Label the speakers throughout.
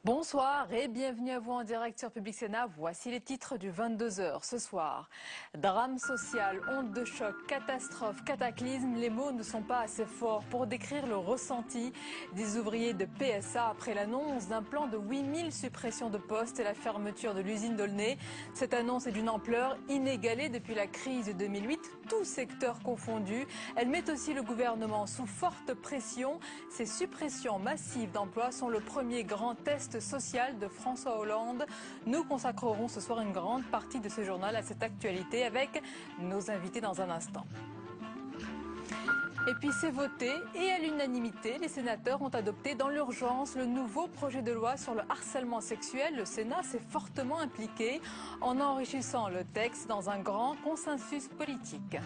Speaker 1: Bonsoir et bienvenue à vous en direct sur Public Sénat. Voici les titres du 22h ce soir. Drame social, onde de choc, catastrophe, cataclysme, les mots ne sont pas assez forts pour décrire le ressenti des ouvriers de PSA après l'annonce d'un plan de 8000 suppressions de postes et la fermeture de l'usine d'Aulnay. Cette annonce est d'une ampleur inégalée depuis la crise de 2008, tous secteurs confondus. Elle met aussi le gouvernement sous forte pression. Ces suppressions massives d'emplois sont le premier grand test social de François Hollande. Nous consacrerons ce soir une grande partie de ce journal à cette actualité avec nos invités dans un instant. Et puis c'est voté et à l'unanimité, les sénateurs ont adopté dans l'urgence le nouveau projet de loi sur le harcèlement sexuel. Le Sénat s'est fortement impliqué en enrichissant le texte dans un grand consensus politique.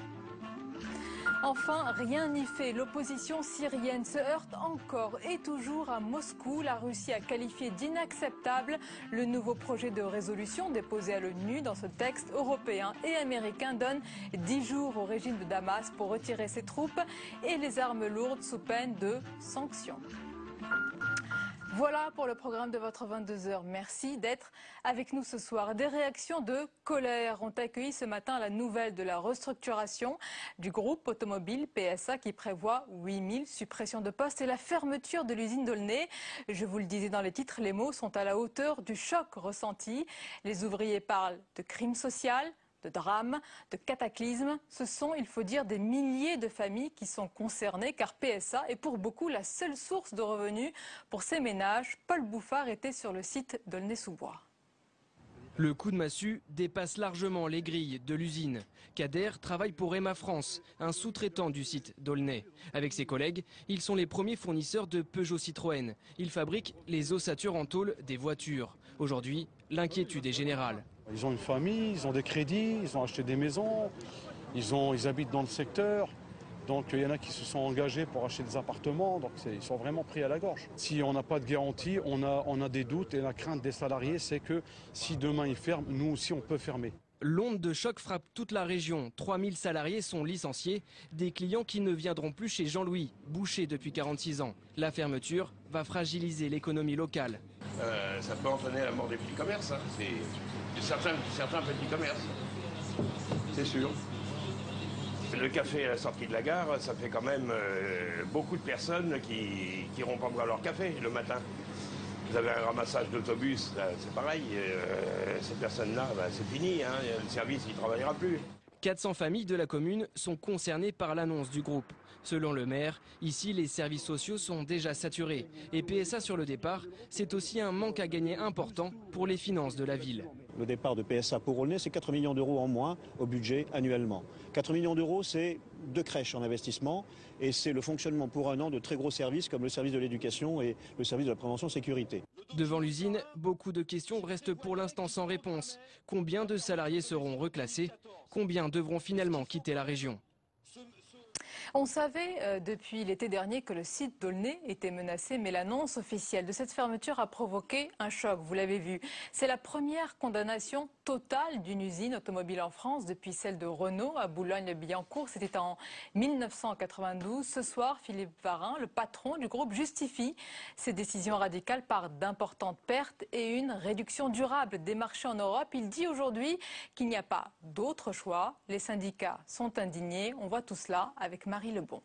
Speaker 1: Enfin, rien n'y fait. L'opposition syrienne se heurte encore et toujours à Moscou. La Russie a qualifié d'inacceptable le nouveau projet de résolution déposé à l'ONU. Dans ce texte, européen et américain donne 10 jours au régime de Damas pour retirer ses troupes et les armes lourdes sous peine de sanctions. Voilà pour le programme de votre 22h. Merci d'être avec nous ce soir. Des réactions de colère ont accueilli ce matin la nouvelle de la restructuration du groupe automobile PSA qui prévoit 8000 suppressions de postes et la fermeture de l'usine d'Aulnay. Je vous le disais dans les titres, les mots sont à la hauteur du choc ressenti. Les ouvriers parlent de crime social, de drame, de cataclysme. Ce sont, il faut dire, des milliers de familles qui sont concernées car PSA est pour beaucoup la seule source de revenus pour ces ménages. Paul Bouffard était sur le site d'Aulnay-sous-Bois.
Speaker 2: Le coup de massue dépasse largement les grilles de l'usine. Kader travaille pour Emma France, un sous-traitant du site d'Aulnay. Avec ses collègues, ils sont les premiers fournisseurs de Peugeot Citroën. Ils fabriquent les ossatures en tôle des voitures. Aujourd'hui, l'inquiétude est générale.
Speaker 3: Ils ont une famille, ils ont des crédits, ils ont acheté des maisons, ils habitent dans le secteur. Donc il y en a qui se sont engagés pour acheter des appartements, donc ils sont vraiment pris à la gorge. Si on n'a pas de garantie, on a des doutes et la crainte des salariés, c'est que si demain ils ferment, nous aussi on peut fermer.
Speaker 2: L'onde de choc frappe toute la région. 3000 salariés sont licenciés, des clients qui ne viendront plus chez Jean-Louis, boucher depuis 46 ans. La fermeture va fragiliser l'économie locale.
Speaker 4: Ça peut entraîner la mort des petits commerces, hein. Certains petits commerces, c'est sûr. Le café à la sortie de la gare, ça fait quand même beaucoup de personnes qui iront prendre leur café le matin. Vous avez un ramassage d'autobus, c'est pareil, ces personnes-là, c'est fini, hein, le service il ne travaillera plus.
Speaker 2: 400 familles de la commune sont concernées par l'annonce du groupe. Selon le maire, ici les services sociaux sont déjà saturés. Et PSA sur le départ, c'est aussi un manque à gagner important pour les finances de la ville.
Speaker 5: Le départ de PSA pour Aulnay, c'est 4 millions d'euros en moins au budget annuellement. 4 millions d'euros, c'est 2 crèches en investissement et c'est le fonctionnement pour un an de très gros services comme le service de l'éducation et le service de la prévention sécurité.
Speaker 2: Devant l'usine, beaucoup de questions restent pour l'instant sans réponse. Combien de salariés seront reclassés? Combien devront finalement quitter la région?
Speaker 1: On savait depuis l'été dernier que le site d'Aulnay était menacé, mais l'annonce officielle de cette fermeture a provoqué un choc, vous l'avez vu. C'est la première condamnation totale d'une usine automobile en France depuis celle de Renault à Boulogne-le-Billancourt. C'était en 1992. Ce soir, Philippe Varin, le patron du groupe, justifie ces décisions radicales par d'importantes pertes et une réduction durable des marchés en Europe. Il dit aujourd'hui qu'il n'y a pas d'autre choix. Les syndicats sont indignés. On voit tout cela avec Marie Lebon.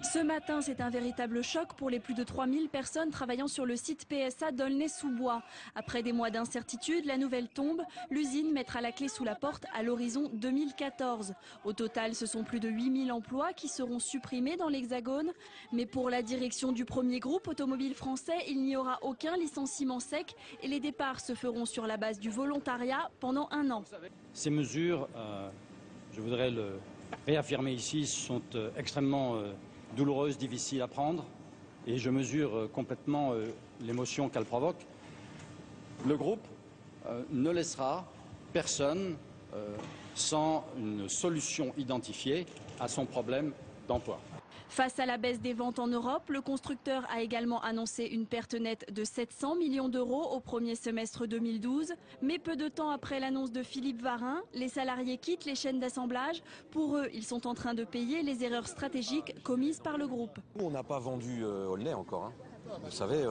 Speaker 6: Ce matin, c'est un véritable choc pour les plus de 3000 personnes travaillant sur le site PSA d'Aulnay-sous-Bois. Après des mois d'incertitude, la nouvelle tombe. L'usine mettra la clé sous la porte à l'horizon 2014. Au total, ce sont plus de 8000 emplois qui seront supprimés dans l'Hexagone. Mais pour la direction du premier groupe automobile français, il n'y aura aucun licenciement sec et les départs se feront sur la base du volontariat pendant un an.
Speaker 7: Ces mesures, je voudrais le réaffirmer ici, sont extrêmement douloureuse, difficile à prendre, et je mesure complètement l'émotion qu'elle provoque. Le groupe ne laissera personne sans une solution identifiée à son problème d'emploi.
Speaker 6: Face à la baisse des ventes en Europe, le constructeur a également annoncé une perte nette de 700 millions d'euros au premier semestre 2012. Mais peu de temps après l'annonce de Philippe Varin, les salariés quittent les chaînes d'assemblage. Pour eux, ils sont en train de payer les erreurs stratégiques commises par le groupe.
Speaker 8: On n'a pas vendu Aulnay encore. Vous savez,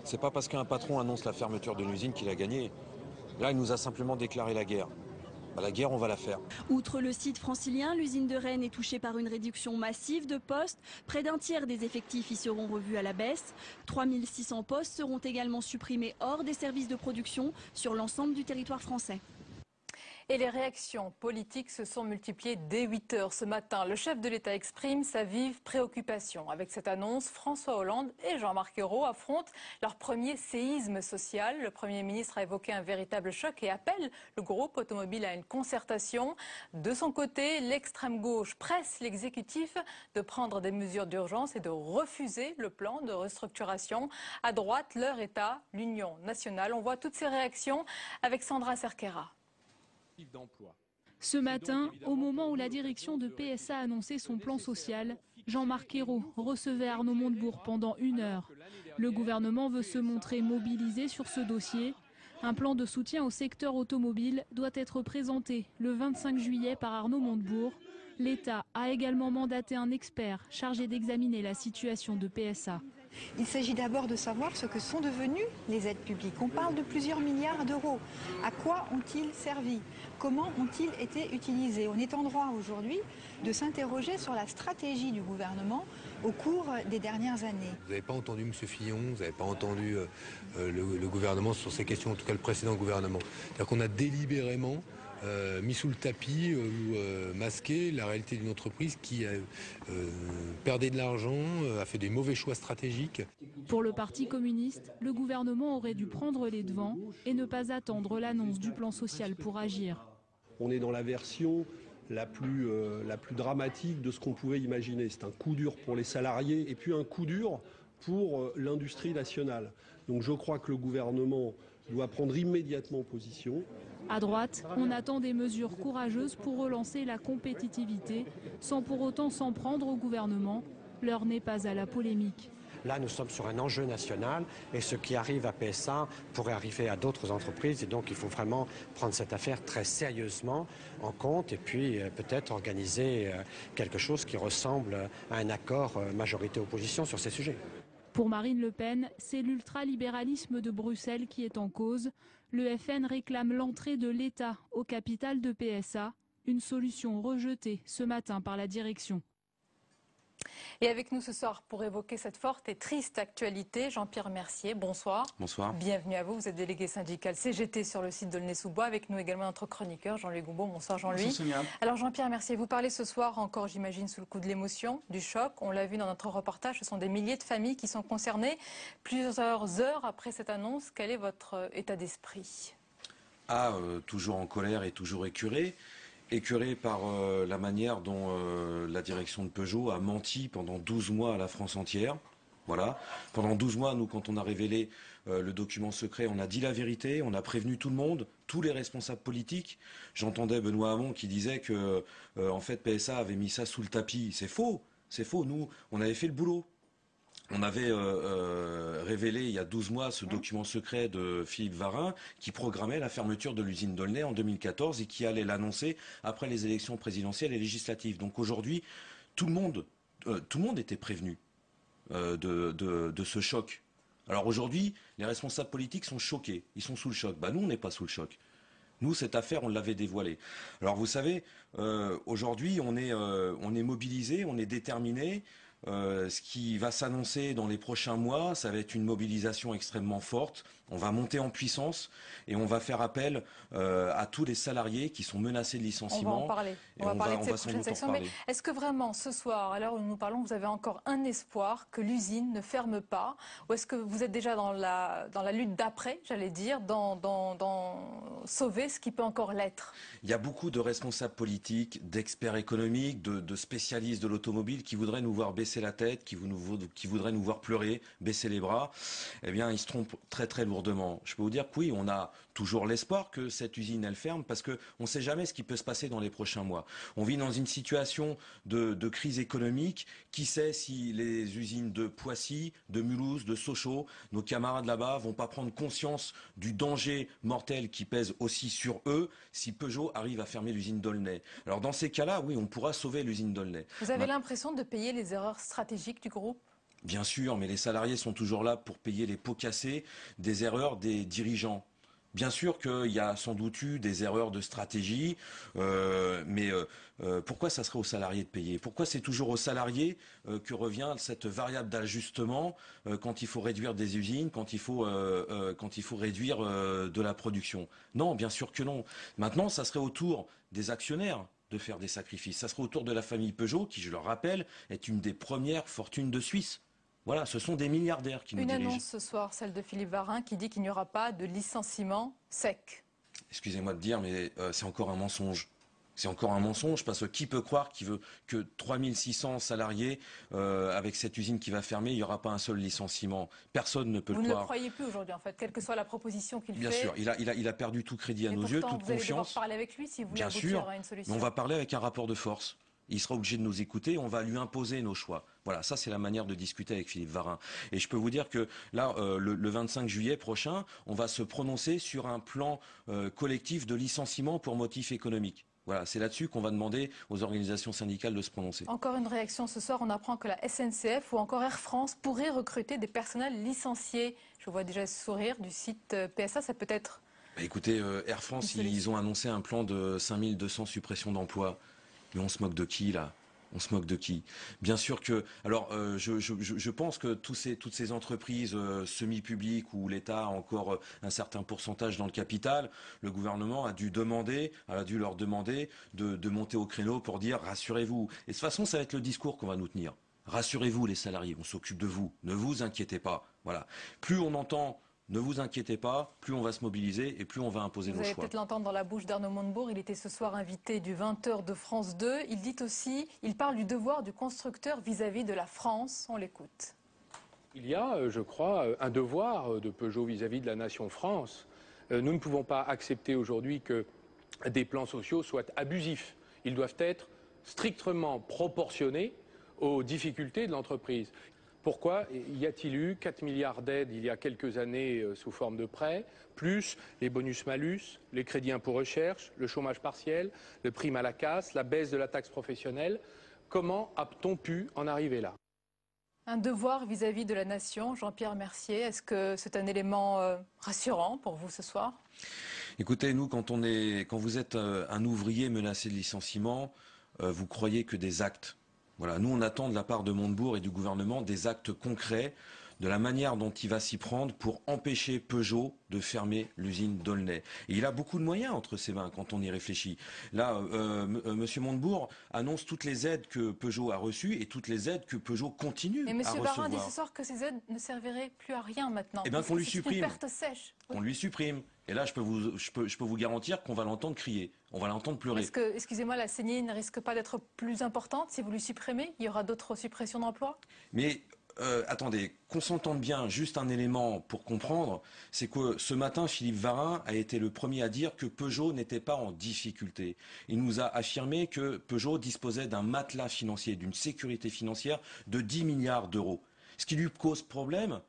Speaker 8: c'est pas parce qu'un patron annonce la fermeture d'une usine qu'il a gagné. Là, il nous a simplement déclaré la guerre. La guerre, on va la faire.
Speaker 6: Outre le site francilien, l'usine de Rennes est touchée par une réduction massive de postes. Près d'un tiers des effectifs y seront revus à la baisse. 3600 postes seront également supprimés hors des services de production sur l'ensemble du territoire français.
Speaker 1: Et les réactions politiques se sont multipliées dès 8 heures ce matin. Le chef de l'État exprime sa vive préoccupation. Avec cette annonce, François Hollande et Jean-Marc Ayrault affrontent leur premier séisme social. Le Premier ministre a évoqué un véritable choc et appelle le groupe automobile à une concertation. De son côté, l'extrême gauche presse l'exécutif de prendre des mesures d'urgence et de refuser le plan de restructuration. À droite, leur État, l'Union nationale. On voit toutes ces réactions avec Sandra Cerquera.
Speaker 9: Ce matin, au moment où la direction de PSA annonçait son plan social, Jean-Marc Ayrault recevait Arnaud Montebourg pendant 1 heure. Le gouvernement veut se montrer mobilisé sur ce dossier. Un plan de soutien au secteur automobile doit être présenté le 25 juillet par Arnaud Montebourg. L'État a également mandaté un expert chargé d'examiner la situation de PSA.
Speaker 10: Il s'agit d'abord de savoir ce que sont devenues les aides publiques. On parle de plusieurs milliards d'euros. À quoi ont-ils servi? Comment ont-ils été utilisés? On est en droit aujourd'hui de s'interroger sur la stratégie du gouvernement au cours des dernières années.
Speaker 11: Vous n'avez pas entendu M. Fillon, vous n'avez pas entendu le gouvernement sur ces questions, en tout cas le précédent gouvernement. C'est-à-dire qu'on a délibérément mis sous le tapis ou masqué la réalité d'une entreprise qui perdait de l'argent, a fait des mauvais choix stratégiques.
Speaker 9: Pour le Parti communiste, le gouvernement aurait dû prendre les devants et ne pas attendre l'annonce du plan social pour agir.
Speaker 12: On est dans la version la plus dramatique de ce qu'on pouvait imaginer. C'est un coup dur pour les salariés et puis un coup dur pour l'industrie nationale. Donc je crois que le gouvernement doit prendre immédiatement position.
Speaker 9: À droite, on attend des mesures courageuses pour relancer la compétitivité, sans pour autant s'en prendre au gouvernement. L'heure n'est pas à la polémique.
Speaker 13: Là, nous sommes sur un enjeu national et ce qui arrive à PSA pourrait arriver à d'autres entreprises. Et donc, il faut vraiment prendre cette affaire très sérieusement en compte et puis peut-être organiser quelque chose qui ressemble à un accord majorité-opposition sur ces sujets.
Speaker 9: Pour Marine Le Pen, c'est l'ultralibéralisme de Bruxelles qui est en cause. Le FN réclame l'entrée de l'État au capital de PSA, une solution rejetée ce matin par la direction.
Speaker 1: Et avec nous ce soir pour évoquer cette forte et triste actualité, Jean-Pierre Mercier, bonsoir.
Speaker 14: Bonsoir.
Speaker 1: Bienvenue à vous, vous êtes délégué syndical CGT sur le site d'Aulnay-sous-Bois. Avec nous également notre chroniqueur Jean-Louis Goumbaud. Bonsoir Jean-Louis.
Speaker 14: Bonsoir Sonia.
Speaker 1: Alors Jean-Pierre Mercier, vous parlez ce soir encore, j'imagine, sous le coup de l'émotion, du choc. On l'a vu dans notre reportage, ce sont des milliers de familles qui sont concernées. Plusieurs heures après cette annonce, quel est votre état d'esprit?
Speaker 14: Toujours en colère et toujours écœuré. Écœuré par la manière dont la direction de Peugeot a menti pendant 12 mois à la France entière. Voilà. Pendant 12 mois, nous, quand on a révélé le document secret, on a dit la vérité, on a prévenu tout le monde, tous les responsables politiques. J'entendais Benoît Hamon qui disait que en fait, PSA avait mis ça sous le tapis. C'est faux, c'est faux. Nous, on avait fait le boulot. On avait révélé il y a 12 mois ce document secret de Philippe Varin qui programmait la fermeture de l'usine d'Aulnay en 2014 et qui allait l'annoncer après les élections présidentielles et législatives. Donc aujourd'hui, tout le monde était prévenu de ce choc. Alors aujourd'hui, les responsables politiques sont choqués, ils sont sous le choc. Nous, on n'est pas sous le choc. Nous, cette affaire, on l'avait dévoilée. Alors vous savez, aujourd'hui, on est mobilisés, on est déterminés. Ce qui va s'annoncer dans les prochains mois, ça va être une mobilisation extrêmement forte. On va monter en puissance et on va faire appel à tous les salariés qui sont menacés de licenciement.
Speaker 1: On va en parler. On va parler de cette prochaine section. Mais est-ce que vraiment, ce soir, à l'heure où nous parlons, vous avez encore un espoir que l'usine ne ferme pas? Ou est-ce que vous êtes déjà dans la lutte d'après, j'allais dire, dans sauver ce qui peut encore l'être?
Speaker 14: Il y a beaucoup de responsables politiques, d'experts économiques, de spécialistes de l'automobile qui voudraient nous voir baisser la tête, qui voudraient nous voir pleurer, baisser les bras. Eh bien, ils se trompent très très lourdement. Je peux vous dire que oui, on a toujours l'espoir que cette usine elle ferme parce qu'on ne sait jamais ce qui peut se passer dans les prochains mois. On vit dans une situation de crise économique. Qui sait si les usines de Poissy, de Mulhouse, de Sochaux, nos camarades là-bas vont pas prendre conscience du danger mortel qui pèse aussi sur eux si Peugeot arrive à fermer l'usine d'Aulnay. Alors dans ces cas-là, oui, on pourra sauver l'usine d'Aulnay.
Speaker 1: Vous avez l'impression de payer les erreurs stratégiques du groupe?
Speaker 14: Bien sûr, mais les salariés sont toujours là pour payer les pots cassés des erreurs des dirigeants. Bien sûr qu'il y a sans doute eu des erreurs de stratégie, mais pourquoi ça serait aux salariés de payer? Pourquoi c'est toujours aux salariés que revient cette variable d'ajustement quand il faut réduire des usines, quand il faut réduire de la production? Non, bien sûr que non. Maintenant, ça serait au tour des actionnaires de faire des sacrifices. Ça serait au tour de la famille Peugeot, qui, je le rappelle, est une des premières fortunes de Suisse. Voilà, ce sont des milliardaires qui nous dirigent.
Speaker 1: Une annonce ce soir, celle de Philippe Varin, qui dit qu'il n'y aura pas de licenciement sec.
Speaker 14: Excusez-moi de dire, mais c'est encore un mensonge. C'est encore un mensonge, parce que qui peut croire qu'il veut que 3600 salariés, avec cette usine qui va fermer, il n'y aura pas un seul licenciement? Personne ne peut le croire.
Speaker 1: Vous ne le croyez plus aujourd'hui, en fait, quelle que soit la proposition qu'il fait.
Speaker 14: Bien sûr, il a perdu tout crédit à nos yeux, toute
Speaker 1: confiance. Vous allez devoir
Speaker 14: confiance.
Speaker 1: parler avec lui si vous voulez
Speaker 14: Bien
Speaker 1: aboutir
Speaker 14: sûr,
Speaker 1: à une solution.
Speaker 14: mais on va parler avec un rapport de force. Il sera obligé de nous écouter, on va lui imposer nos choix. Voilà, ça c'est la manière de discuter avec Philippe Varin. Et je peux vous dire que là, le 25 juillet prochain, on va se prononcer sur un plan collectif de licenciement pour motif économique. Voilà, c'est là-dessus qu'on va demander aux organisations syndicales de se prononcer.
Speaker 1: Encore une réaction ce soir, on apprend que la SNCF ou encore Air France pourraient recruter des personnels licenciés. Je vois déjà ce sourire du site PSA, ça peut être...
Speaker 14: Bah, écoutez, Air France, ils ont annoncé un plan de 5200 suppressions d'emplois. Mais on se moque de qui, là? On se moque de qui? Bien sûr que... Alors, je pense que toutes ces entreprises semi-publiques où l'État a encore un certain pourcentage dans le capital, le gouvernement a dû leur demander de monter au créneau pour dire « rassurez-vous ». Et de toute façon, ça va être le discours qu'on va nous tenir. Rassurez-vous, les salariés, on s'occupe de vous. Ne vous inquiétez pas. Voilà. Plus on entend... Ne vous inquiétez pas, plus on va se mobiliser et plus on va imposer nos choix.
Speaker 1: Vous allez peut-être l'entendre dans la bouche d'Arnaud Montebourg. Il était ce soir invité du 20h de France 2. Il dit aussi, il parle du devoir du constructeur vis-à-vis de la France. On l'écoute.
Speaker 15: Il y a, je crois, un devoir de Peugeot vis-à-vis de la nation France. Nous ne pouvons pas accepter aujourd'hui que des plans sociaux soient abusifs. Ils doivent être strictement proportionnés aux difficultés de l'entreprise. Pourquoi y a-t-il eu 4 milliards d'aides il y a quelques années sous forme de prêts, plus les bonus-malus, les crédits impôt recherche, le chômage partiel, le prime à la casse, la baisse de la taxe professionnelle? Comment a-t-on pu en arriver là?
Speaker 1: Un devoir vis-à-vis de la nation, Jean-Pierre Mercier, est-ce que c'est un élément rassurant pour vous ce soir?
Speaker 14: Écoutez, nous, quand vous êtes un ouvrier menacé de licenciement, vous croyez que des actes. Voilà, nous on attend de la part de Montebourg et du gouvernement des actes concrets de la manière dont il va s'y prendre pour empêcher Peugeot de fermer l'usine d'Aulnay. Et il a beaucoup de moyens entre ses mains quand on y réfléchit. Là, Monsieur Montebourg annonce toutes les aides que Peugeot a reçues et toutes les aides que Peugeot continue à recevoir.
Speaker 1: Mais Monsieur Varin dit ce soir que ces aides ne serviraient plus à rien maintenant.
Speaker 14: Eh bien qu'on lui supprime.
Speaker 1: C'est une perte sèche.
Speaker 14: On lui supprime. Et là, je peux vous garantir qu'on va l'entendre crier. On va l'entendre pleurer.
Speaker 1: Est-ce que, excusez-moi, la saignée ne risque pas d'être plus importante si vous lui supprimez? Il y aura d'autres suppressions d'emplois?
Speaker 14: Mais attendez, qu'on s'entende bien, juste un élément pour comprendre, c'est que ce matin, Philippe Varin a été le premier à dire que Peugeot n'était pas en difficulté. Il nous a affirmé que Peugeot disposait d'un matelas financier, d'une sécurité financière de 10 milliards d'euros. Ce qui lui cause problème,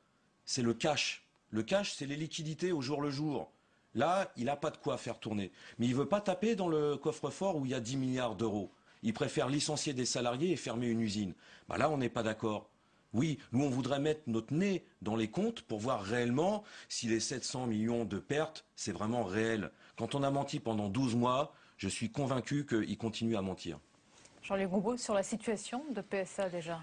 Speaker 14: c'est le cash. Le cash, c'est les liquidités au jour le jour. Là, il n'a pas de quoi faire tourner. Mais il ne veut pas taper dans le coffre-fort où il y a 10 milliards d'euros. Il préfère licencier des salariés et fermer une usine. Bah là, on n'est pas d'accord. Oui, nous, on voudrait mettre notre nez dans les comptes pour voir réellement si les 700 millions de pertes, c'est vraiment réel. Quand on a menti pendant 12 mois, je suis convaincu qu'il continue à mentir.
Speaker 1: Jean-Luc Gombault, sur la situation de PSA déjà.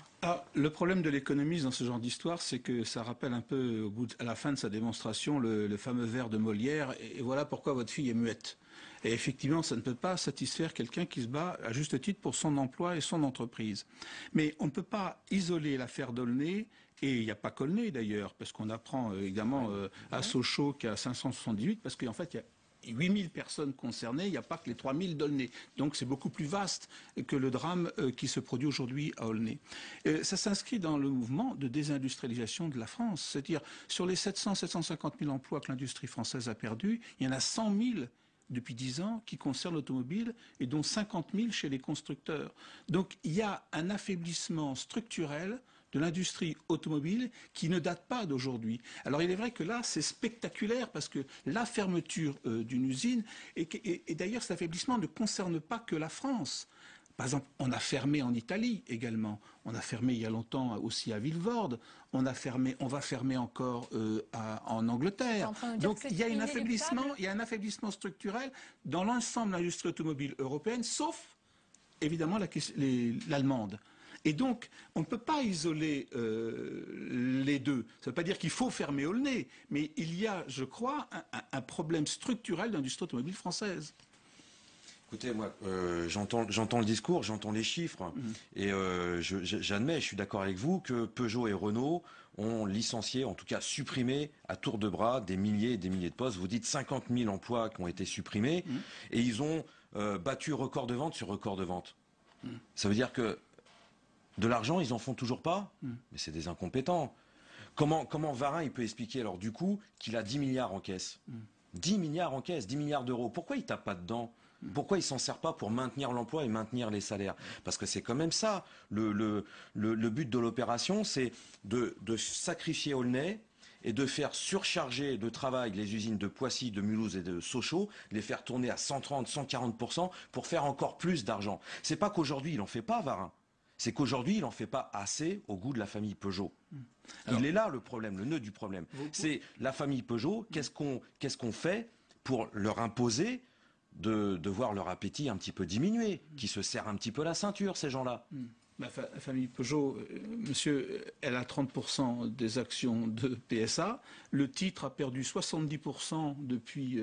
Speaker 16: Le problème de l'économiste dans ce genre d'histoire, c'est que ça rappelle un peu, à la fin de sa démonstration, le fameux vers de Molière. Et voilà pourquoi votre fille est muette. Et effectivement, ça ne peut pas satisfaire quelqu'un qui se bat à juste titre pour son emploi et son entreprise. Mais on ne peut pas isoler l'affaire d'Aulnay, et il n'y a pas qu'Aulnay d'ailleurs, parce qu'on apprend évidemment à Sochaux qu'il y a 578, parce qu'en fait, il y a 8000 personnes concernées, il n'y a pas que les 3000 d'Aulnay. Donc c'est beaucoup plus vaste que le drame qui se produit aujourd'hui à Aulnay. Ça s'inscrit dans le mouvement de désindustrialisation de la France. C'est-à-dire, sur les 750 000 emplois que l'industrie française a perdus, il y en a 100 000 depuis 10 ans qui concernent l'automobile et dont 50 000 chez les constructeurs. Donc il y a un affaiblissement structurel de l'industrie automobile qui ne date pas d'aujourd'hui. Alors il est vrai que là c'est spectaculaire parce que la fermeture d'une usine et d'ailleurs cet affaiblissement ne concerne pas que la France. Par exemple, on a fermé en Italie également. On a fermé il y a longtemps aussi à Villevorde. On va fermer encore en Angleterre. Donc il y a un affaiblissement structurel dans l'ensemble de l'industrie automobile européenne, sauf évidemment l'allemande. Et donc, on ne peut pas isoler les deux. Ça ne veut pas dire qu'il faut fermer Aulnay, mais il y a, je crois, un problème structurel de l'industrie automobile française.
Speaker 14: Écoutez, moi, j'entends le discours, j'entends les chiffres, et j'admets, je suis d'accord avec vous, que Peugeot et Renault ont licencié, en tout cas supprimé à tour de bras des milliers et des milliers de postes. Vous dites 50 000 emplois qui ont été supprimés, et ils ont battu record de vente sur record de vente. Ça veut dire que de l'argent, ils en font toujours pas, mais c'est des incompétents. Comment Varin il peut expliquer alors du coup qu'il a 10 milliards en caisse 10 milliards en caisse, 10 milliards d'euros. Pourquoi il tape pas dedans? Pourquoi il s'en sert pas pour maintenir l'emploi et maintenir les salaires? Parce que c'est quand même ça. Le but de l'opération, c'est de sacrifier Aulnay et de faire surcharger de travail les usines de Poissy, de Mulhouse et de Sochaux, les faire tourner à 130, 140% pour faire encore plus d'argent. C'est pas qu'aujourd'hui il en fait pas, Varin. C'est qu'aujourd'hui il en fait pas assez au goût de la famille Peugeot. Il est là le problème, le nœud du problème. C'est la famille Peugeot, qu'est-ce qu'on fait pour leur imposer de voir leur appétit un petit peu diminuer, qui se serrent un petit peu la ceinture, ces gens-là.
Speaker 16: La famille Peugeot, monsieur, elle a 30% des actions de PSA. Le titre a perdu 70% depuis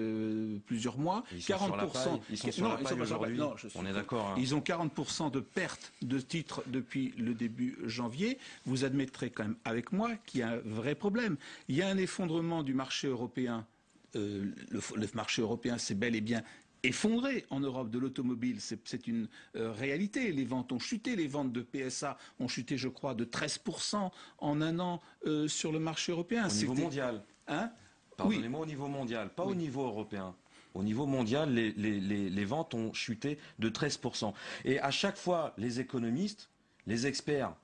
Speaker 16: plusieurs mois.
Speaker 14: Ils sont 40%. Ils sont sur la paille aujourd'hui. On est d'accord. Hein.
Speaker 16: Ils ont 40% de perte de titres depuis le début janvier. Vous admettrez quand même avec moi qu'il y a un vrai problème. Il y a un effondrement du marché européen. Le marché européen, c'est bel et bien effondré en Europe de l'automobile, c'est une réalité. Les ventes ont chuté, les ventes de PSA ont chuté, je crois, de 13% en un an sur le marché européen.
Speaker 14: Au niveau mondial.
Speaker 16: Hein?
Speaker 14: Pardonnez-moi, au niveau mondial, pas au niveau européen. Au niveau mondial, les ventes ont chuté de 13%. Et à chaque fois, les économistes, les experts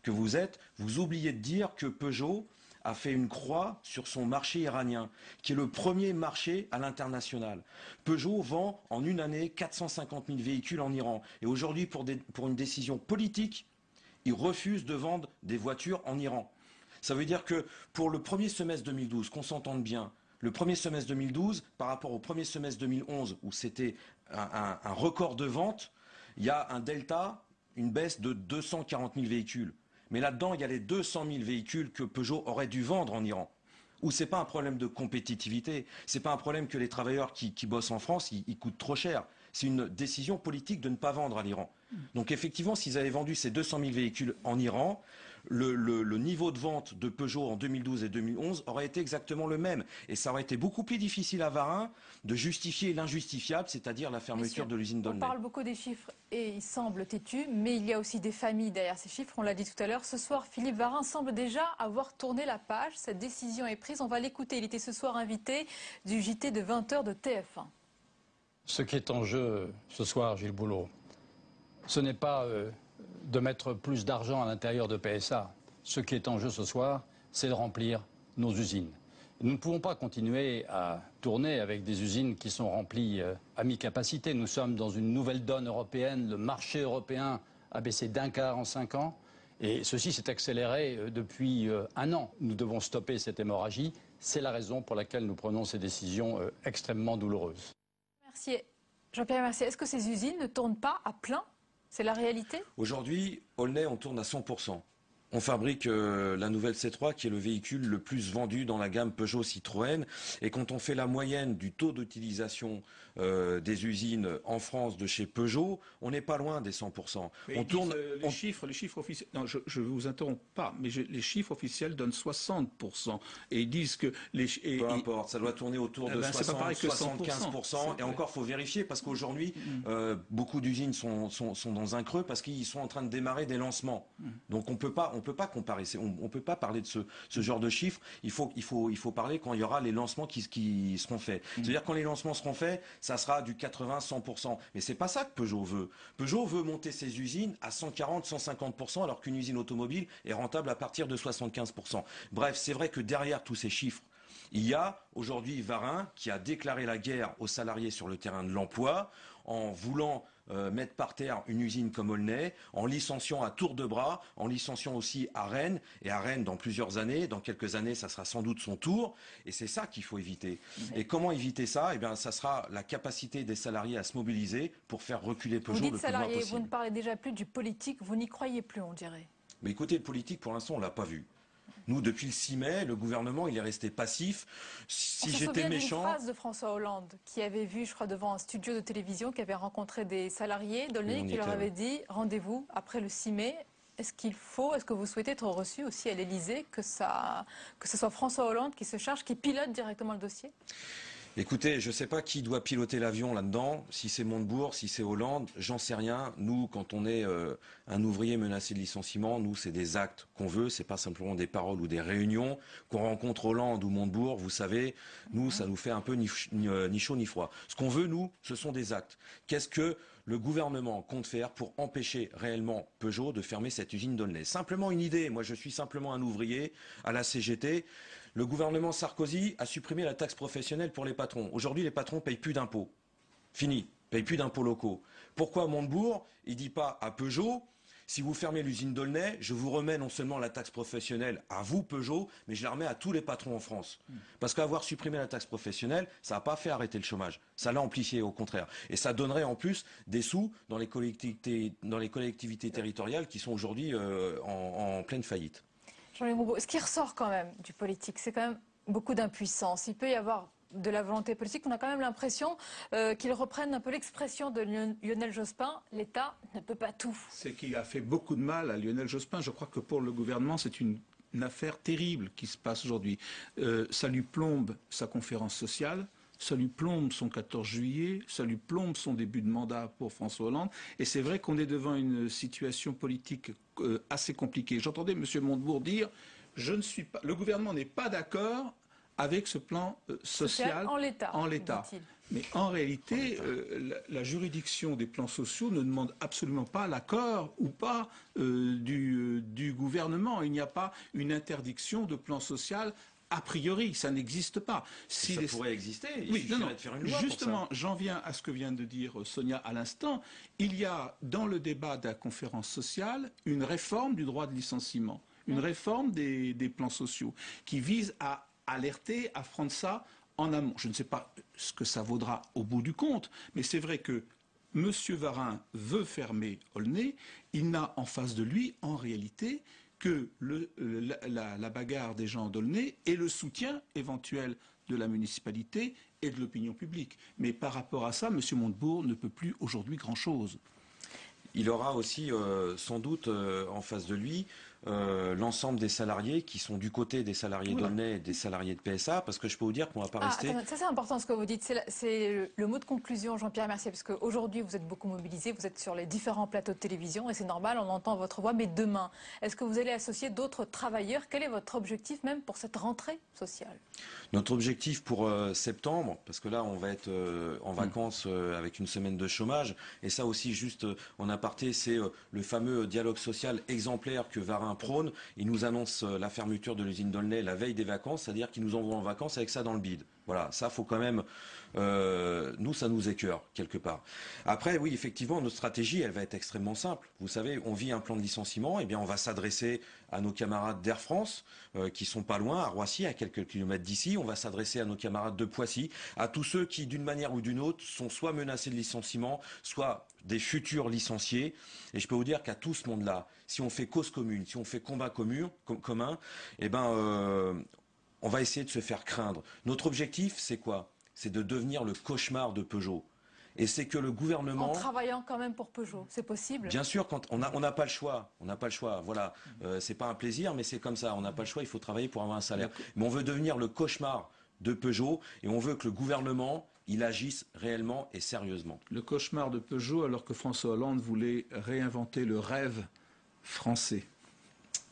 Speaker 14: que vous êtes, vous oubliez de dire que Peugeot a fait une croix sur son marché iranien, qui est le premier marché à l'international. Peugeot vend en une année 450 000 véhicules en Iran. Et aujourd'hui, pour une décision politique, ils refusent de vendre des voitures en Iran. Ça veut dire que pour le premier semestre 2012, qu'on s'entende bien, le premier semestre 2012, par rapport au premier semestre 2011, où c'était un record de vente, il y a un delta, une baisse de 240 000 véhicules. Mais là-dedans, il y a les 200 000 véhicules que Peugeot aurait dû vendre en Iran. Où c'est pas un problème de compétitivité, c'est pas un problème que les travailleurs qui bossent en France, ils coûtent trop cher. C'est une décision politique de ne pas vendre à l'Iran. Donc effectivement, s'ils avaient vendu ces 200 000 véhicules en Iran, le niveau de vente de Peugeot en 2012 et 2011 aurait été exactement le même. Et ça aurait été beaucoup plus difficile à Varin de justifier l'injustifiable, c'est-à-dire la fermeture de l'usine d'Aulnay.
Speaker 1: On parle beaucoup des chiffres et ils semblent têtus, mais il y a aussi des familles derrière ces chiffres, on l'a dit tout à l'heure. Ce soir, Philippe Varin semble déjà avoir tourné la page. Cette décision est prise, on va l'écouter. Il était ce soir invité du JT de 20h de TF1.
Speaker 7: Ce qui est en jeu ce soir, Gilles Boulot, ce n'est pas de mettre plus d'argent à l'intérieur de PSA. Ce qui est en jeu ce soir, c'est de remplir nos usines. Nous ne pouvons pas continuer à tourner avec des usines qui sont remplies à mi-capacité. Nous sommes dans une nouvelle donne européenne. Le marché européen a baissé d'un quart en 5 ans. Et ceci s'est accéléré depuis un an. Nous devons stopper cette hémorragie. C'est la raison pour laquelle nous prenons ces décisions extrêmement douloureuses.
Speaker 1: Merci. Jean-Pierre Mercier, est-ce que ces usines ne tournent pas à plein? C'est la réalité?
Speaker 14: Aujourd'hui, Aulnay, on tourne à 100%. On fabrique la nouvelle C3 qui est le véhicule le plus vendu dans la gamme Peugeot-Citroën. Et quand on fait la moyenne du taux d'utilisation des usines en France de chez Peugeot, on n'est pas loin des 100%.
Speaker 16: On tourne les chiffres officiels. Non, je ne vous interromps pas, mais les chiffres officiels donnent 60%. Et ils disent que
Speaker 14: peu importe, ça doit tourner autour de 60-75%. Et encore, faut vérifier parce qu'aujourd'hui, beaucoup d'usines sont dans un creux parce qu'ils sont en train de démarrer des lancements. Donc on peut pas comparer, on peut pas parler de ce genre de chiffres. Il faut parler quand il y aura les lancements qui seront faits. C'est-à-dire quand les lancements seront faits, ça sera du 80-100%. Mais c'est pas ça que Peugeot veut. Peugeot veut monter ses usines à 140-150% alors qu'une usine automobile est rentable à partir de 75%. Bref, c'est vrai que derrière tous ces chiffres, Il y a aujourd'hui Varin qui a déclaré la guerre aux salariés sur le terrain de l'emploi en voulant mettre par terre une usine comme Aulnay, en licenciant à tour de bras, en licenciant aussi à Rennes, et à Rennes dans plusieurs années, dans quelques années ça sera sans doute son tour, et c'est ça qu'il faut éviter. Et comment éviter ça? Eh bien ça sera la capacité des salariés à se mobiliser pour faire reculer Peugeot
Speaker 1: vous
Speaker 14: le
Speaker 1: dites
Speaker 14: plus loin
Speaker 1: salariés,
Speaker 14: possible.
Speaker 1: vous ne parlez déjà plus du politique, vous n'y croyez plus, on dirait.
Speaker 14: Mais écoutez, le politique pour l'instant on l'a pas vu. Nous, depuis le 6 mai, le gouvernement, il est resté passif. Si j'étais méchant...
Speaker 1: On se souvient d'une phrase de François Hollande qui avait vu, je crois, devant un studio de télévision, qui avait rencontré des salariés d'Aulnay, qui leur avait dit « Rendez-vous après le 6 mai ». Est-ce que vous souhaitez être reçu aussi à l'Élysée, que ce soit François Hollande qui se charge, qui pilote directement le dossier ?
Speaker 14: Écoutez, je ne sais pas qui doit piloter l'avion là-dedans, si c'est Montebourg, si c'est Hollande, j'en sais rien. Nous, quand on est un ouvrier menacé de licenciement, nous, c'est des actes qu'on veut, c'est pas simplement des paroles ou des réunions. Qu'on rencontre Hollande ou Montebourg, vous savez, nous, ça nous fait un peu ni chaud ni froid. Ce qu'on veut, nous, ce sont des actes. Qu'est-ce que le gouvernement compte faire pour empêcher réellement Peugeot de fermer cette usine d'Aulnay? Simplement une idée, moi je suis simplement un ouvrier à la CGT. Le gouvernement Sarkozy a supprimé la taxe professionnelle pour les patrons. Aujourd'hui, les patrons ne payent plus d'impôts. Fini, ne payent plus d'impôts locaux. Pourquoi Montebourg, il ne dit pas à Peugeot, si vous fermez l'usine d'Aulnay, je vous remets non seulement la taxe professionnelle à vous, Peugeot, mais je la remets à tous les patrons en France. Parce qu'avoir supprimé la taxe professionnelle, ça n'a pas fait arrêter le chômage. Ça l'a amplifié, au contraire. Et ça donnerait en plus des sous dans les collectivités territoriales qui sont aujourd'hui en pleine faillite.
Speaker 1: Jean-Luc Moreau, ce qui ressort quand même du politique, c'est quand même beaucoup d'impuissance. Il peut y avoir de la volonté politique. On a quand même l'impression qu'ils reprennent un peu l'expression de Lionel Jospin, l'État ne peut pas tout.
Speaker 16: C'est qu'il a fait beaucoup de mal à Lionel Jospin. Je crois que pour le gouvernement, c'est une affaire terrible qui se passe aujourd'hui. Ça lui plombe sa conférence sociale. Ça lui plombe son 14 juillet, ça lui plombe son début de mandat pour François Hollande. Et c'est vrai qu'on est devant une situation politique assez compliquée. J'entendais M. Montebourg dire le gouvernement n'est pas d'accord avec ce plan social en l'état. Mais en réalité, la juridiction des plans sociaux ne demande absolument pas l'accord ou pas du gouvernement. Il n'y a pas une interdiction de plan social. A priori, ça n'existe pas.
Speaker 14: Ça pourrait exister, il suffirait de faire une loi.
Speaker 16: Justement, j'en viens à ce que vient de dire Sonia à l'instant. Il y a dans le débat de la conférence sociale une réforme du droit de licenciement, une réforme des plans sociaux qui vise à alerter, à prendre ça en amont. Je ne sais pas ce que ça vaudra au bout du compte, mais c'est vrai que M. Varin veut fermer Aulnay. Il n'a en face de lui, en réalité, que la bagarre des gens d'Aulnay et le soutien éventuel de la municipalité et de l'opinion publique. Mais par rapport à ça, M. Montebourg ne peut plus aujourd'hui grand-chose.
Speaker 14: Il aura aussi sans doute en face de lui l'ensemble des salariés qui sont du côté des salariés d'Aulnay et des salariés de PSA, parce que je peux vous dire qu'on ne va pas rester...
Speaker 1: Ça c'est important ce que vous dites, c'est le mot de conclusion, Jean-Pierre Mercier, parce qu'aujourd'hui vous êtes beaucoup mobilisés, vous êtes sur les différents plateaux de télévision et c'est normal, on entend votre voix, mais demain, est-ce que vous allez associer d'autres travailleurs? Quel est votre objectif même pour cette rentrée sociale?
Speaker 14: Notre objectif pour septembre, parce que là on va être en vacances avec une semaine de chômage, et ça aussi juste en aparté, c'est le fameux dialogue social exemplaire que Varin prône. Il nous annonce la fermeture de l'usine d'Aulnay la veille des vacances, c'est-à-dire qu'il nous envoie en vacances avec ça dans le bide. Voilà, ça faut quand même... nous, ça nous écœure, quelque part. Après, oui, effectivement, notre stratégie, elle va être extrêmement simple. Vous savez, on vit un plan de licenciement, eh bien on va s'adresser à nos camarades d'Air France, qui sont pas loin, à Roissy, à quelques kilomètres d'ici. On va s'adresser à nos camarades de Poissy, à tous ceux qui, d'une manière ou d'une autre, sont soit menacés de licenciement, soit des futurs licenciés. Et je peux vous dire qu'à tout ce monde-là, si on fait cause commune, si on fait combat commun, eh ben, on va essayer de se faire craindre. Notre objectif, c'est quoi? C'est de devenir le cauchemar de Peugeot. Et c'est que le gouvernement...
Speaker 1: En travaillant quand même pour Peugeot, c'est possible?
Speaker 14: Bien sûr, quand on n'a pas le choix. On n'a pas le choix. Voilà, c'est pas un plaisir, mais c'est comme ça. On n'a pas le choix, il faut travailler pour avoir un salaire. Mais on veut devenir le cauchemar de Peugeot et on veut que le gouvernement... il agisse réellement et sérieusement.
Speaker 16: Le cauchemar de Peugeot alors que François Hollande voulait réinventer le rêve français.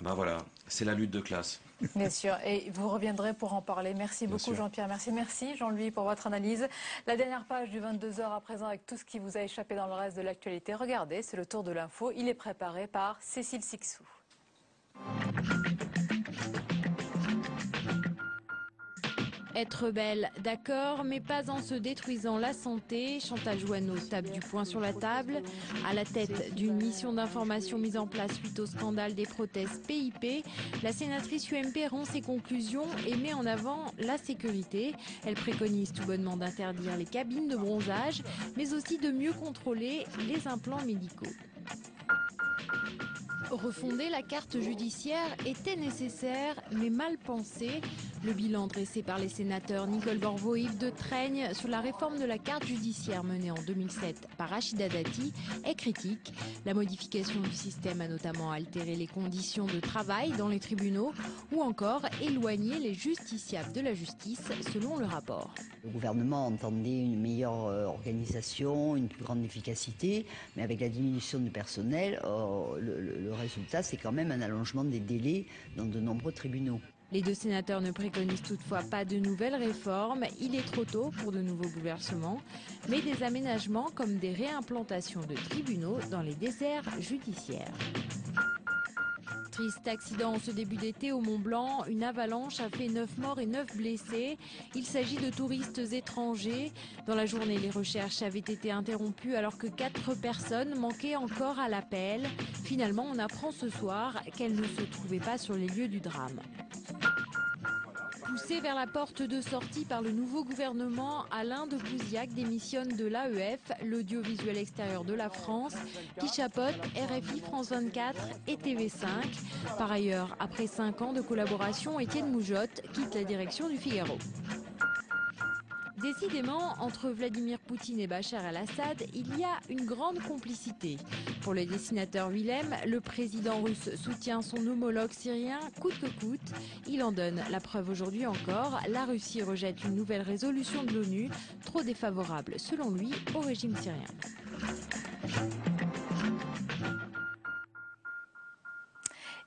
Speaker 14: Ben voilà, c'est la lutte de classe.
Speaker 1: Bien sûr, et vous reviendrez pour en parler. Merci beaucoup Jean-Pierre, merci Jean-Louis pour votre analyse. La dernière page du 22h à présent avec tout ce qui vous a échappé dans le reste de l'actualité. Regardez, c'est le tour de l'info, il est préparé par Cécile Sixou.
Speaker 17: Être belle, d'accord, mais pas en se détruisant la santé. Chantal Jouanneau tape du poing sur la table. À la tête d'une mission d'information mise en place suite au scandale des prothèses PIP, la sénatrice UMP rompt ses conclusions et met en avant la sécurité. Elle préconise tout bonnement d'interdire les cabines de bronzage, mais aussi de mieux contrôler les implants médicaux. Refonder la carte judiciaire était nécessaire, mais mal pensé. Le bilan dressé par les sénateurs Nicole Borvo et Yves de Treigne sur la réforme de la carte judiciaire menée en 2007 par Rachida Dati est critique. La modification du système a notamment altéré les conditions de travail dans les tribunaux ou encore éloigné les justiciables de la justice, selon le rapport.
Speaker 18: Le gouvernement entendait une meilleure organisation, une plus grande efficacité, mais avec la diminution du personnel, le résultat, c'est quand même un allongement des délais dans de nombreux tribunaux.
Speaker 17: Les deux sénateurs ne préconisent toutefois pas de nouvelles réformes. Il est trop tôt pour de nouveaux bouleversements, mais des aménagements comme des réimplantations de tribunaux dans les déserts judiciaires. Triste accident en ce début d'été au Mont-Blanc. Une avalanche a fait 9 morts et 9 blessés. Il s'agit de touristes étrangers. Dans la journée, les recherches avaient été interrompues alors que 4 personnes manquaient encore à l'appel. Finalement, on apprend ce soir qu'elles ne se trouvaient pas sur les lieux du drame. Poussé vers la porte de sortie par le nouveau gouvernement, Alain de Pouziac démissionne de l'AEF, l'audiovisuel extérieur de la France, qui chapeaute RFI, France 24 et TV5. Par ailleurs, après 5 ans de collaboration, Étienne Moujotte quitte la direction du Figaro. Décidément, entre Vladimir Poutine et Bachar el-Assad, il y a une grande complicité. Pour le dessinateur Willem, le président russe soutient son homologue syrien coûte que coûte. Il en donne la preuve aujourd'hui encore. La Russie rejette une nouvelle résolution de l'ONU, trop défavorable selon lui au régime syrien.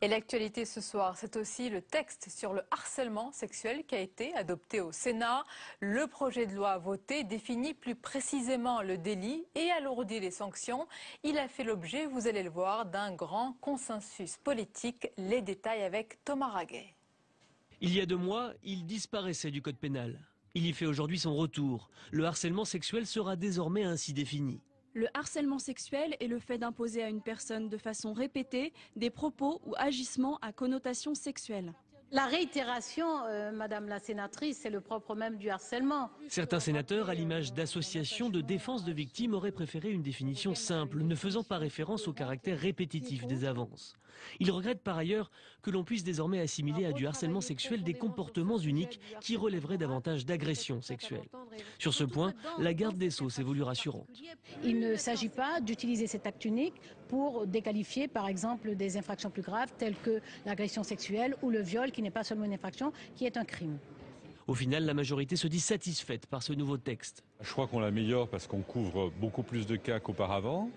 Speaker 1: Et l'actualité ce soir, c'est aussi le texte sur le harcèlement sexuel qui a été adopté au Sénat. Le projet de loi voté définit plus précisément le délit et alourdit les sanctions. Il a fait l'objet, vous allez le voir, d'un grand consensus politique. Les détails avec Thomas Raguet.
Speaker 19: Il y a 2 mois, il disparaissait du code pénal. Il y fait aujourd'hui son retour. Le harcèlement sexuel sera désormais ainsi défini.
Speaker 6: Le harcèlement sexuel est le fait d'imposer à une personne de façon répétée des propos ou agissements à connotation sexuelle.
Speaker 20: La réitération, Madame la sénatrice, c'est le propre même du harcèlement.
Speaker 19: Certains sénateurs, à l'image d'associations de défense de victimes, auraient préféré une définition simple, ne faisant pas référence au caractère répétitif des avances. Ils regrettent par ailleurs que l'on puisse désormais assimiler à du harcèlement sexuel des comportements uniques qui relèveraient davantage d'agression sexuelle. Sur ce point, la garde des Sceaux s'est voulue rassurante.
Speaker 20: Il ne s'agit pas d'utiliser cet acte unique pour déqualifier par exemple des infractions plus graves telles que l'agression sexuelle ou le viol qui n'est pas seulement une infraction, qui est un crime.
Speaker 19: Au final, la majorité se dit satisfaite par ce nouveau texte.
Speaker 21: Je crois qu'on l'améliore parce qu'on couvre beaucoup plus de cas qu'auparavant.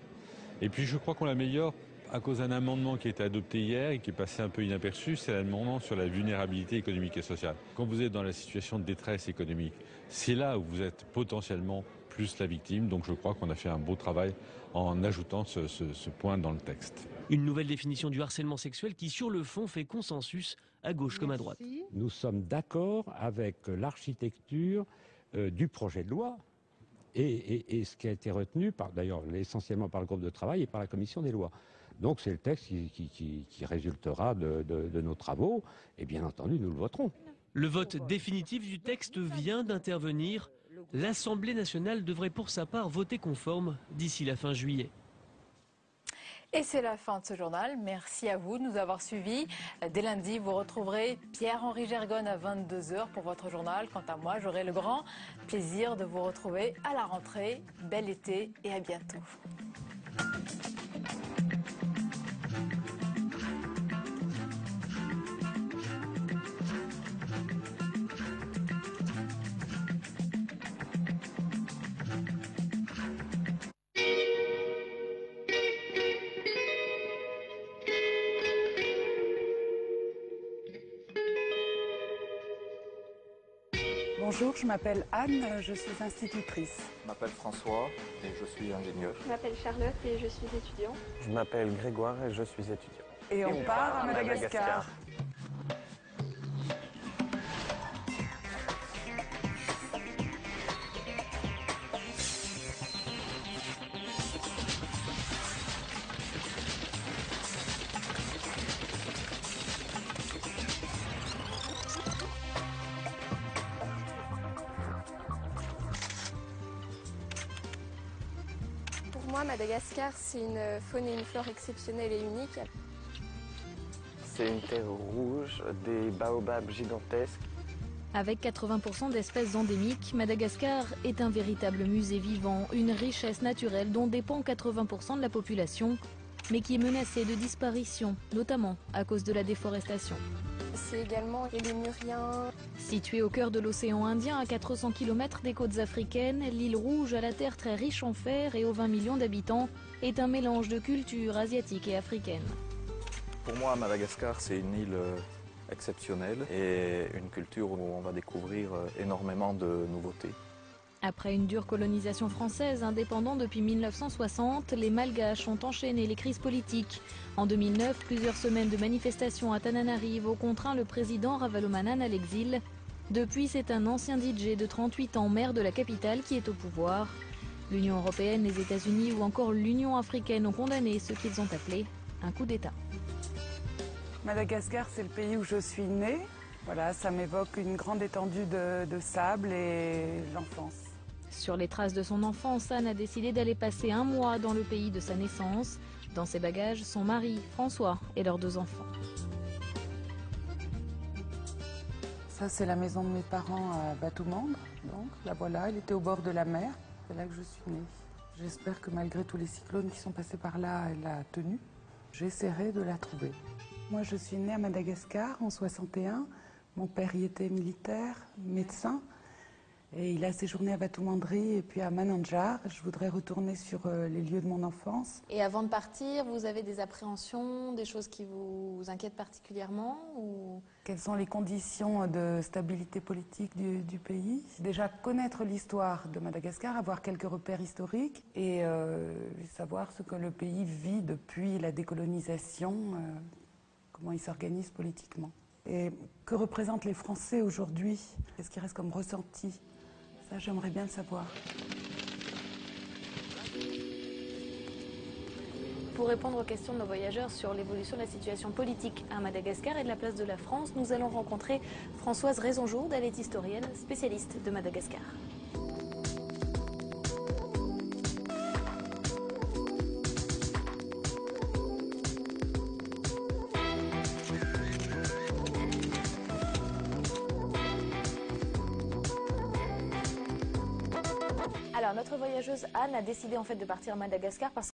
Speaker 21: Et puis je crois qu'on l'améliore à cause d'un amendement qui a été adopté hier et qui est passé un peu inaperçu, c'est l'amendement sur la vulnérabilité économique et sociale. Quand vous êtes dans la situation de détresse économique, c'est là où vous êtes potentiellement plus la victime. Donc je crois qu'on a fait un beau travail en ajoutant ce point dans le texte.
Speaker 19: Une nouvelle définition du harcèlement sexuel qui, sur le fond, fait consensus à gauche comme à droite.
Speaker 22: Nous sommes d'accord avec l'architecture du projet de loi et ce qui a été retenu, d'ailleurs essentiellement par le groupe de travail et par la commission des lois. Donc c'est le texte qui résultera de nos travaux et bien entendu nous le voterons.
Speaker 19: Le vote définitif du texte vient d'intervenir. L'Assemblée nationale devrait pour sa part voter conforme d'ici la fin juillet.
Speaker 1: Et c'est la fin de ce journal. Merci à vous de nous avoir suivis. Dès lundi, vous retrouverez Pierre-Henri Gergonne à 22 h pour votre journal. Quant à moi, j'aurai le grand plaisir de vous retrouver à la rentrée. Bel été et à bientôt.
Speaker 23: Bonjour, je m'appelle Anne, je suis institutrice.
Speaker 24: Je m'appelle François et je suis ingénieur.
Speaker 25: Je m'appelle Charlotte et je suis étudiant.
Speaker 26: Je m'appelle Grégoire et je suis étudiant.
Speaker 23: Et on part à Madagascar.
Speaker 25: Pour moi, Madagascar, c'est une faune et une flore exceptionnelles et uniques.
Speaker 26: C'est une terre rouge, des baobabs gigantesques.
Speaker 17: Avec 80% d'espèces endémiques, Madagascar est un véritable musée vivant, une richesse naturelle dont dépend 80% de la population, mais qui est menacée de disparition, notamment à cause de la déforestation.
Speaker 25: C'est également les lémuriens.
Speaker 17: Située au cœur de l'océan Indien, à 400 km des côtes africaines, l'île Rouge, à la terre très riche en fer et aux 20 millions d'habitants, est un mélange de cultures asiatiques et africaines.
Speaker 24: Pour moi, Madagascar, c'est une île exceptionnelle et une culture où on va découvrir énormément de nouveautés.
Speaker 17: Après une dure colonisation française, indépendant depuis 1960, les Malgaches ont enchaîné les crises politiques. En 2009, plusieurs semaines de manifestations à Tananarive ont contraint le président Ravalomanana à l'exil. Depuis, c'est un ancien DJ de 38 ans, maire de la capitale, qui est au pouvoir. L'Union européenne, les États-Unis ou encore l'Union africaine ont condamné ce qu'ils ont appelé un coup d'État.
Speaker 23: Madagascar, c'est le pays où je suis née. Voilà, ça m'évoque une grande étendue de sable et l'enfance.
Speaker 17: Sur les traces de son enfance, Anne a décidé d'aller passer un mois dans le pays de sa naissance. Dans ses bagages, son mari, François, et leurs 2 enfants.
Speaker 23: Ça, c'est la maison de mes parents à Batoumandre. Donc, la voilà, elle était au bord de la mer. C'est là que je suis née. J'espère que malgré tous les cyclones qui sont passés par là, elle a tenu. J'essaierai de la trouver. Moi, je suis née à Madagascar en 61. Mon père y était militaire, médecin. Et il a séjourné à Batoumandry et puis à Manandjar. Je voudrais retourner sur les lieux de mon enfance.
Speaker 17: Et avant de partir, vous avez des appréhensions, des choses qui vous inquiètent particulièrement ou...
Speaker 23: Quelles sont les conditions de stabilité politique du pays? Déjà connaître l'histoire de Madagascar, avoir quelques repères historiques et savoir ce que le pays vit depuis la décolonisation, comment il s'organise politiquement. Et que représentent les Français aujourd'hui? Qu'est-ce qui reste comme ressenti? Ça, j'aimerais bien le savoir.
Speaker 17: Pour répondre aux questions de nos voyageurs sur l'évolution de la situation politique à Madagascar et de la place de la France, nous allons rencontrer Françoise Raisonjourde, elle est historienne, spécialiste de Madagascar. Alors, notre voyageuse Anne a décidé en fait de partir à Madagascar parce